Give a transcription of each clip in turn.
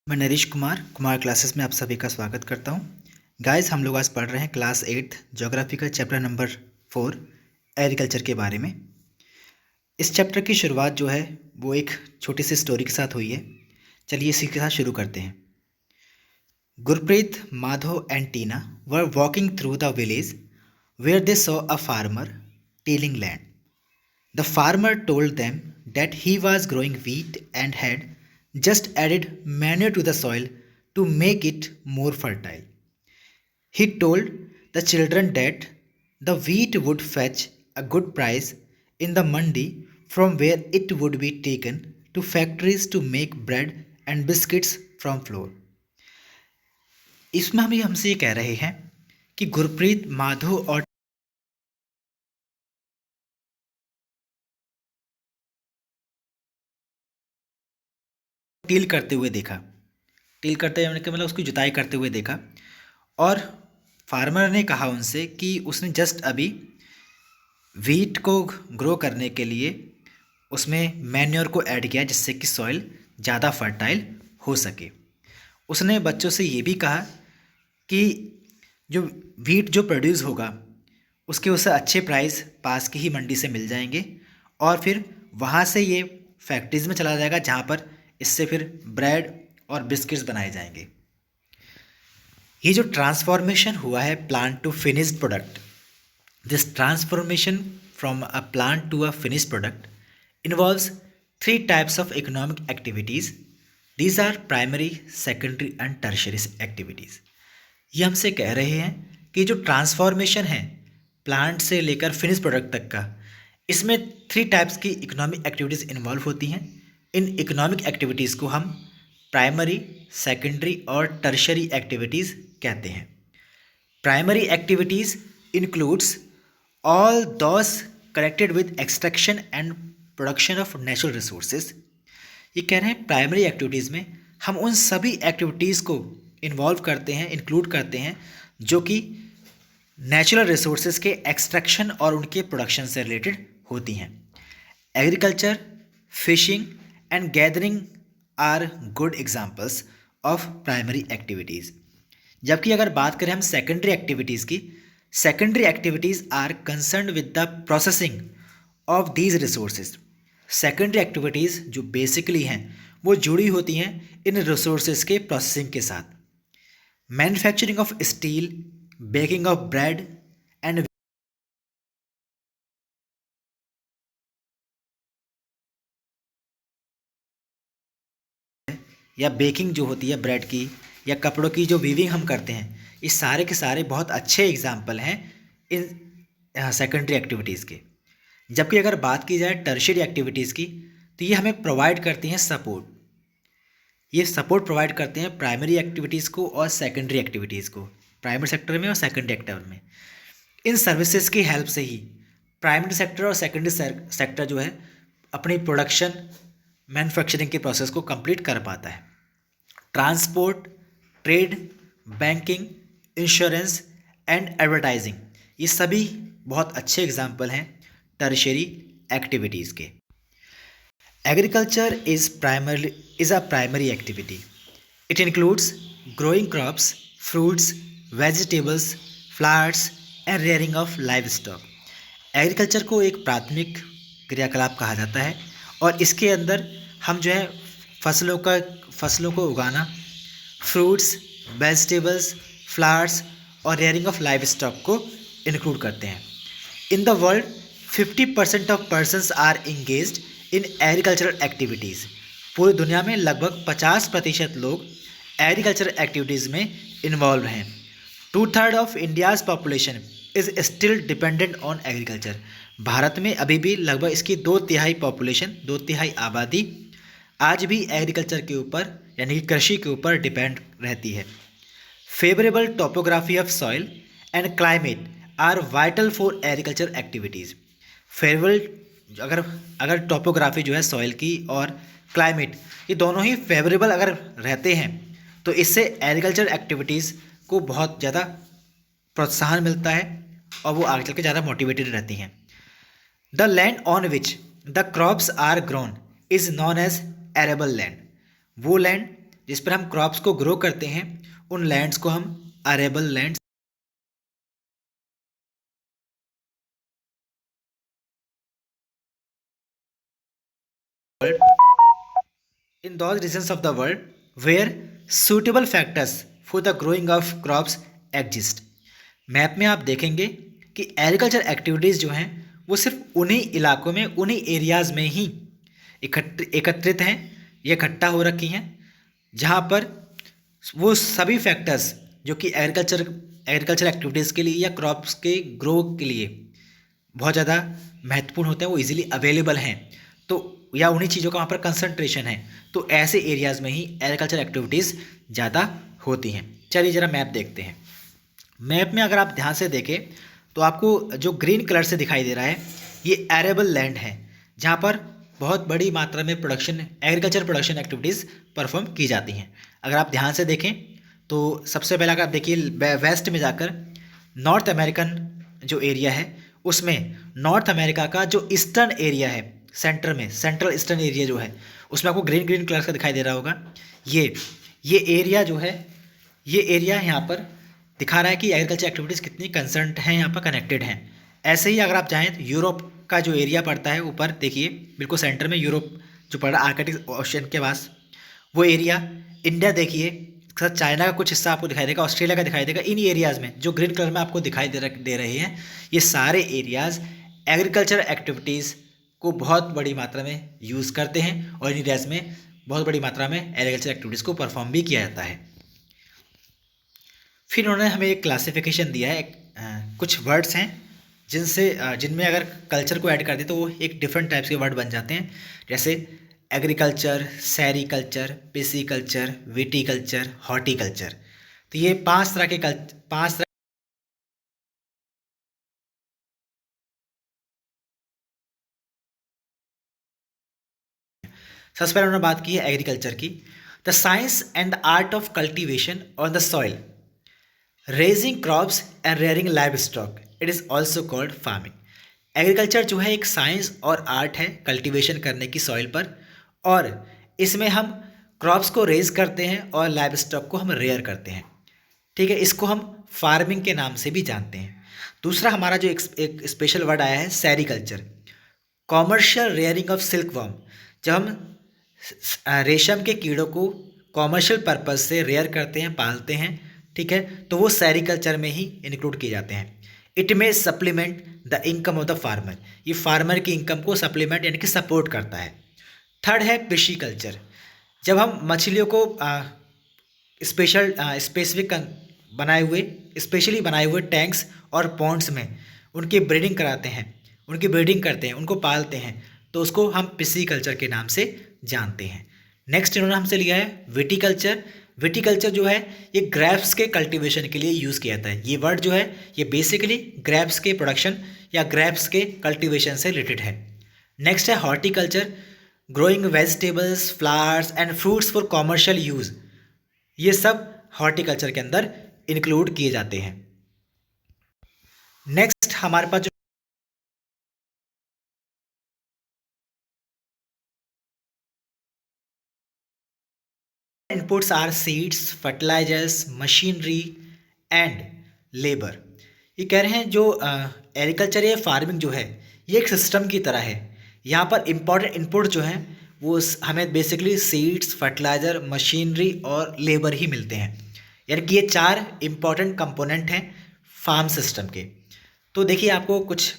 मैं नरेश कुमार क्लासेस में आप सभी का स्वागत करता हूँ। गाइस, हम लोग आज पढ़ रहे हैं क्लास 8 ज्योग्राफी का चैप्टर नंबर 4 एग्रीकल्चर के बारे में। इस चैप्टर की शुरुआत जो है वो एक छोटी सी स्टोरी के साथ हुई है। चलिए इसी के साथ शुरू करते हैं। Gurpreet, Madhav and Tina were walking through the village where they saw a farmer tilling land. The farmer told them that he was growing wheat and had just added manure to the soil to make it more fertile. He told the children that the wheat would fetch a good price in the mandi from where it would be taken to factories to make bread and biscuits from flour. इसमें हम हमसे ये कह रहे हैं कि गुरप्रीत, माधव और till करते हुए देखा। टील करते हुए मतलब उसकी जुताई करते हुए देखा और फार्मर ने कहा उनसे कि उसने जस्ट अभी वीट को ग्रो करने के लिए उसमें मैन्योर को ऐड किया जिससे कि सॉइल ज़्यादा फर्टाइल हो सके। उसने बच्चों से ये भी कहा कि जो वीट जो प्रोड्यूस होगा उसके उसे अच्छे प्राइस पास की ही मंडी से मिल जाएंगे और फिर वहाँ से ये फैक्ट्रीज़ में चला जाएगा जहाँ पर इससे फिर ब्रेड और बिस्किट्स बनाए जाएंगे। ये जो ट्रांसफॉर्मेशन हुआ है plant to finished product, this transformation from a plant to a finished product involves 3 types of economic activities. These are primary, secondary and tertiary activities. ये हमसे कह रहे हैं कि जो ट्रांसफॉर्मेशन है प्लांट से लेकर फिनिश प्रोडक्ट तक का, इसमें 3 टाइप्स की इकोनॉमिक एक्टिविटीज़ इन्वॉल्व होती हैं। इन इकोनॉमिक एक्टिविटीज़ को हम प्राइमरी, सेकेंडरी और टर्शियरी एक्टिविटीज़ कहते हैं। Primary activities includes all those connected with extraction and production of natural resources. ये कह रहे हैं प्राइमरी एक्टिविटीज़ में हम उन सभी एक्टिविटीज़ को इन्वॉल्व करते हैं, इंक्लूड करते हैं जो कि नेचुरल रिसोर्सेज के एक्सट्रैक्शन और उनके प्रोडक्शन से रिलेटेड होती हैं। Agriculture, fishing and gathering are good examples of primary activities. जबकि अगर बात करें हम सेकेंडरी एक्टिविटीज़ की, secondary activities are concern with the processing of these resources. Secondary activities जो बेसिकली हैं वो जुड़ी होती हैं इन रिसोर्सेज के प्रोसेसिंग के साथ। Manufacturing of steel, baking of bread and या बेकिंग जो होती है ब्रेड की या कपड़ों की जो वीविंग हम करते हैं, ये सारे के सारे बहुत अच्छे एग्जाम्पल हैं इन सेकेंडरी एक्टिविटीज़ के। जबकि अगर बात की जाए टर्शियरी एक्टिविटीज़ की तो ये हमें प्रोवाइड करती हैं सपोर्ट। ये सपोर्ट प्रोवाइड करते हैं प्राइमरी एक्टिविटीज़ को और सेकेंडरी एक्टिविटीज़ को, प्राइमरी सेक्टर में और सेकेंडरी सेक्टर में। इन सर्विसेज की हेल्प से ही प्राइमरी सेक्टर और सेकेंडरी सेक्टर जो है अपनी प्रोडक्शन, मैन्युफैक्चरिंग के प्रोसेस को कंप्लीट कर पाता है। Transport, trade, banking, insurance and advertising, ये सभी बहुत अच्छे एग्जाम्पल हैं टर्शियरी एक्टिविटीज़ के। Agriculture is a primary activity. It includes growing crops, fruits, vegetables, flowers and rearing of livestock. Agriculture को एक प्राथमिक क्रियाकलाप कहा जाता है और इसके अंदर हम जो है फसलों को उगाना, फ्रूट्स, वेजिटेबल्स, फ्लावर्स और रेयरिंग ऑफ लाइव स्टॉक को इंक्लूड करते हैं। In the world 50% of persons are engaged in agricultural activities. पूरी दुनिया में लगभग 50% लोग एग्रीकल्चरल एक्टिविटीज़ में इन्वॉल्व हैं। 2/3 of India's population is still dependent on agriculture. Bharat में अभी भी लगभग इसकी 2/3 पॉपुलेशन, 2/3 आबादी आज भी एग्रीकल्चर के ऊपर यानी कि कृषि के ऊपर डिपेंड रहती है। Favourable topography of soil and climate are vital for agriculture activities. Favourable अगर टोपोग्राफी जो है सॉइल की और क्लाइमेट, ये दोनों ही फेवरेबल अगर रहते हैं तो इससे एग्रीकल्चर एक्टिविटीज़ को बहुत ज़्यादा प्रोत्साहन मिलता है और वो आगे चल के ज़्यादा मोटिवेटेड रहती हैं। The land on which the crops are grown is known as arable land. वो लैंड जिस पर हम क्रॉप्स को ग्रो करते हैं, उन लैंड्स को हम arable lands. In those regions of the world where suitable factors for the growing of crops exist। Map में आप देखेंगे कि एग्रीकल्चर एक्टिविटीज़ जो हैं वो सिर्फ उन्हीं इलाकों में, उन्हीं एरियाज़ में ही एकत्रित हैं, ये इकट्ठा हो रखी हैं, जहाँ पर वो सभी फैक्टर्स जो कि एग्रीकल्चर एक्टिविटीज़ के लिए या क्रॉप्स के ग्रो के लिए बहुत ज़्यादा महत्वपूर्ण होते हैं, वो इजीली अवेलेबल हैं, तो या उन्हीं चीज़ों का वहाँ पर कंसंट्रेशन है, तो ऐसे एरियाज़ में ही एग्रीकल्चर एक्टिविटीज़ ज़्यादा होती हैं। चलिए ज़रा मैप देखते हैं। मैप में अगर आप ध्यान से देखें तो आपको जो ग्रीन कलर से दिखाई दे रहा है, ये एरेबल लैंड है, जहाँ पर बहुत बड़ी मात्रा में एग्रीकल्चर प्रोडक्शन एक्टिविटीज़ परफॉर्म की जाती हैं। अगर आप ध्यान से देखें तो सबसे पहले अगर आप देखिए वेस्ट में जाकर नॉर्थ अमेरिकन जो एरिया है, उसमें नॉर्थ अमेरिका का जो ईस्टर्न एरिया है, सेंटर में सेंट्रल ईस्टर्न एरिया जो है, उसमें आपको ग्रीन ग्रीन कलर का दिखाई दे रहा होगा। ये एरिया जो है, ये एरिया यहाँ पर दिखा रहा है कि एग्रीकल्चर एक्टिविटीज़ कितनी कंसर्न हैं, यहाँ पर कनेक्टेड हैं। ऐसे ही अगर आप चाहें तो यूरोप का जो एरिया पड़ता है ऊपर देखिए, बिल्कुल सेंटर में यूरोप जो पड़ रहा है आर्कटिक ओशन के पास, वो एरिया। इंडिया देखिए, सर चाइना का कुछ हिस्सा आपको दिखाई देगा, ऑस्ट्रेलिया का दिखाई देगा। इन एरियाज़ में जो ग्रीन कलर में आपको दिखाई दे रहे हैं, ये सारे एरियाज़ एग्रीकल्चर एक्टिविटीज़ को बहुत बड़ी मात्रा में यूज़ करते हैं और इन एरियाज़ में बहुत बड़ी मात्रा में एग्रीकल्चर एक्टिविटीज़ को परफॉर्म भी किया जाता है। फिर उन्होंने हमें एक क्लासिफिकेशन दिया है, कुछ वर्ड्स हैं जिनमें अगर कल्चर को ऐड कर दें तो वो एक डिफरेंट टाइप्स के वर्ड बन जाते हैं, जैसे agriculture, sericulture, pisciculture, viticulture, horticulture. तो ये पांच तरह सबसे पहले उन्होंने बात की है एग्रीकल्चर की। The science and the art of cultivation on the soil, raising crops and rearing live stock, it is also called farming. Agriculture जो है एक साइंस और आर्ट है कल्टीवेशन करने की सॉइल पर, और इसमें हम क्रॉप्स को रेज करते हैं और लाइव स्टॉक को हम रेयर करते हैं। ठीक है, इसको हम फार्मिंग के नाम से भी जानते हैं। दूसरा हमारा जो एक स्पेशल वर्ड आया है sericulture, commercial rearing of silk worm. जब हम रेशम के कीड़ों को कॉमर्शियल पर्पस से रेयर करते हैं, पालते हैं, ठीक है, तो वो सेरीकल्चर में ही इंक्लूड किए जाते हैं। इट में supplement the income of the farmer, ये फार्मर की इनकम को सप्लीमेंट यानी कि सपोर्ट करता है। थर्ड है फिशिकल्चर, जब हम मछलियों को स्पेशली बनाए हुए टैंक्स और पॉन्ड्स में उनकी ब्रीडिंग करते हैं, उनको पालते हैं, तो उसको हम पिसीकल्चर के नाम से जानते हैं। नेक्स्ट इन्होंने हमसे लिया है विटीकल्चर। विटीकल्चर जो है ये ग्रेप्स के कल्टीवेशन के लिए यूज़ किया जाता है। ये वर्ड जो है ये बेसिकली ग्रेप्स के प्रोडक्शन या ग्रेप्स के कल्टीवेशन से रिलेटेड है। नेक्स्ट है horticulture, growing vegetables, flowers and fruits for commercial use, ये सब हॉर्टिकल्चर के अंदर इंक्लूड किए जाते हैं। नेक्स्ट हमारे पास जो inputs are seeds, fertilizers, machinery and labour. ये कह रहे हैं जो एग्रीकल्चर या फार्मिंग जो है ये एक सिस्टम की तरह है। यहाँ पर इम्पॉर्टेंट इनपुट जो हैं वो हमें बेसिकली सीड्स, फर्टिलाइज़र, मशीनरी और लेबर ही मिलते हैं, यानी कि ये चार इम्पॉर्टेंट कंपोनेंट हैं फार्म सिस्टम के। तो देखिए आपको कुछ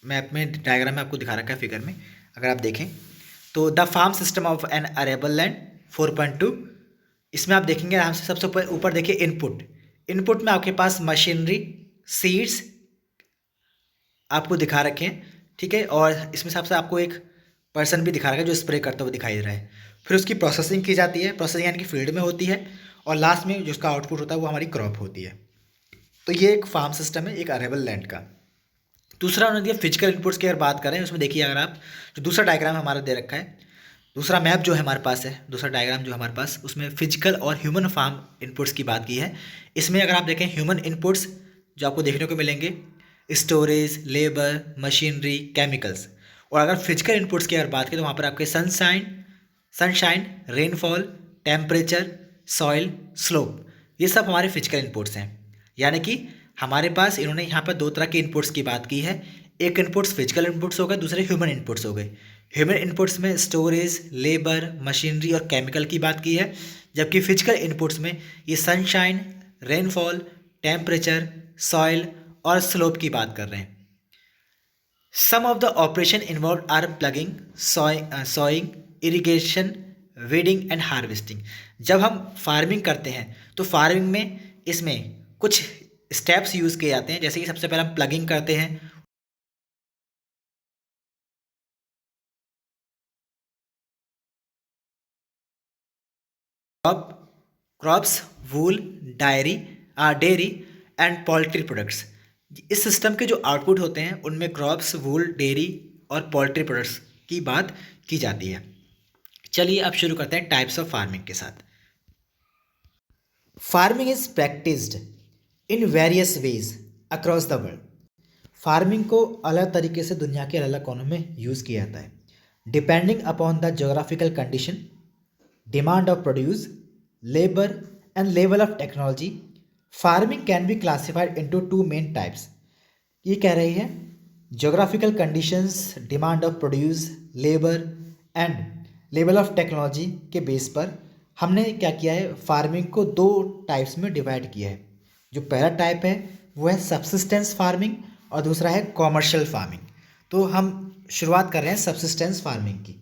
मैप में डायग्राम में आपको दिखा रखा है फिगर में, अगर आप देखें तो the farm system of an arable land 4.2, इसमें आप देखेंगे आराम से, सबसे ऊपर देखिए इनपुट में आपके पास मशीनरी, सीड्स आपको दिखा रखे हैं, ठीक है, और इसमें सबसे आपको एक पर्सन भी दिखा रखा है जो स्प्रे करता हुआ दिखाई दे रहा है। फिर उसकी प्रोसेसिंग की जाती है, प्रोसेसिंग यानी कि फील्ड में होती है, और लास्ट में जो उसका आउटपुट होता है वो हमारी क्रॉप होती है। तो ये एक फार्म सिस्टम है एक अरेबल लैंड का। दूसरा उन्होंने दिया फिजिकल इनपुट्स की अगर बात करें, उसमें देखिए अगर आप जो दूसरा डायग्राम हमारा दे रखा है, दूसरा मैप जो है हमारे पास है, दूसरा डायग्राम जो हमारे पास, उसमें फिजिकल और ह्यूमन फार्म इनपुट्स की बात की है। इसमें अगर आप देखें ह्यूमन इनपुट्स जो आपको देखने को मिलेंगे, स्टोरेज, लेबर, मशीनरी, केमिकल्स। और अगर फिजिकल इनपुट्स की अगर बात करें तो वहाँ पर आपके sunshine, rainfall, temperature, soil, slope, ये सब हमारे फिजिकल इनपुट्स हैं। यानी कि हमारे पास इन्होंने यहाँ पर दो तरह के इनपुट्स की बात की है। एक इनपुट्स फिजिकल इनपुट्स हो गए, दूसरे ह्यूमन इनपुट्स हो गए। ह्यूमन इनपुट्स में स्टोरेज, लेबर, मशीनरी और केमिकल की बात की है, जबकि फिजिकल इनपुट्स में ये सनशाइन, रेनफॉल, टेम्परेचर, सॉइल और स्लोप की बात कर रहे हैं। Some of the operation involved are ploughing, sowing, irrigation, weeding and harvesting. जब हम फार्मिंग करते हैं तो फार्मिंग में इसमें कुछ स्टेप्स यूज़ किए जाते हैं, जैसे कि सबसे पहले हम प्लगिंग करते हैं, crops, wool, dairy and poultry products. इस सिस्टम के जो आउटपुट होते हैं उनमें क्रॉप्स, वूल, डेयरी और पोल्ट्री प्रोडक्ट्स की बात की जाती है। चलिए अब शुरू करते हैं टाइप्स ऑफ फार्मिंग के साथ। Farming is practised in various ways across the world. Farming को अलग तरीके से दुनिया के अलग अलग कोनों में यूज़ किया जाता है, depending upon the geographical condition, demand of produce, labour and level of technology. Farming can be classified into two main types. ये कह रही है geographical conditions, demand of produce, labour and level of technology के base पर हमने क्या किया है, फार्मिंग को दो टाइप्स में डिवाइड किया है। जो पहला टाइप है वो है सबसिस्टेंस फार्मिंग और दूसरा है कॉमर्शियल फार्मिंग। तो हम शुरुआत कर रहे हैं सबसिस्टेंस फार्मिंग की।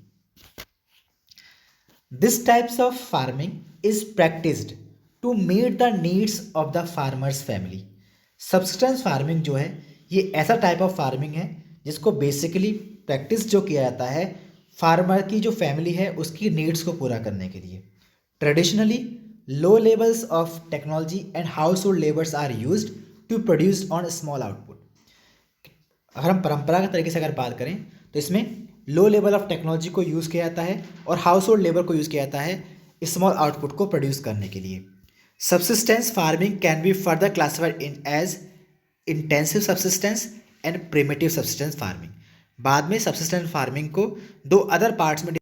This types of farming is practised to meet the needs of the farmers family. Subsistence farming जो है ये ऐसा टाइप ऑफ फार्मिंग है जिसको बेसिकली प्रैक्टिस जो किया जाता है फार्मर की जो फैमिली है उसकी नीड्स को पूरा करने के लिए। Traditionally low levels of technology and household labours are used to produce on small output. अगर हम परंपरागत तरीके से अगर बात करें तो इसमें लो लेवल ऑफ टेक्नोलॉजी को यूज़ किया जाता है और हाउस होल्ड लेबर को यूज़ किया जाता है स्मॉल आउटपुट को प्रोड्यूस करने के लिए। Subsistence farming can be further classified in as intensive subsistence and primitive subsistence farming. बाद में सबसिस्टेंस फार्मिंग को दो अदर पार्ट्स में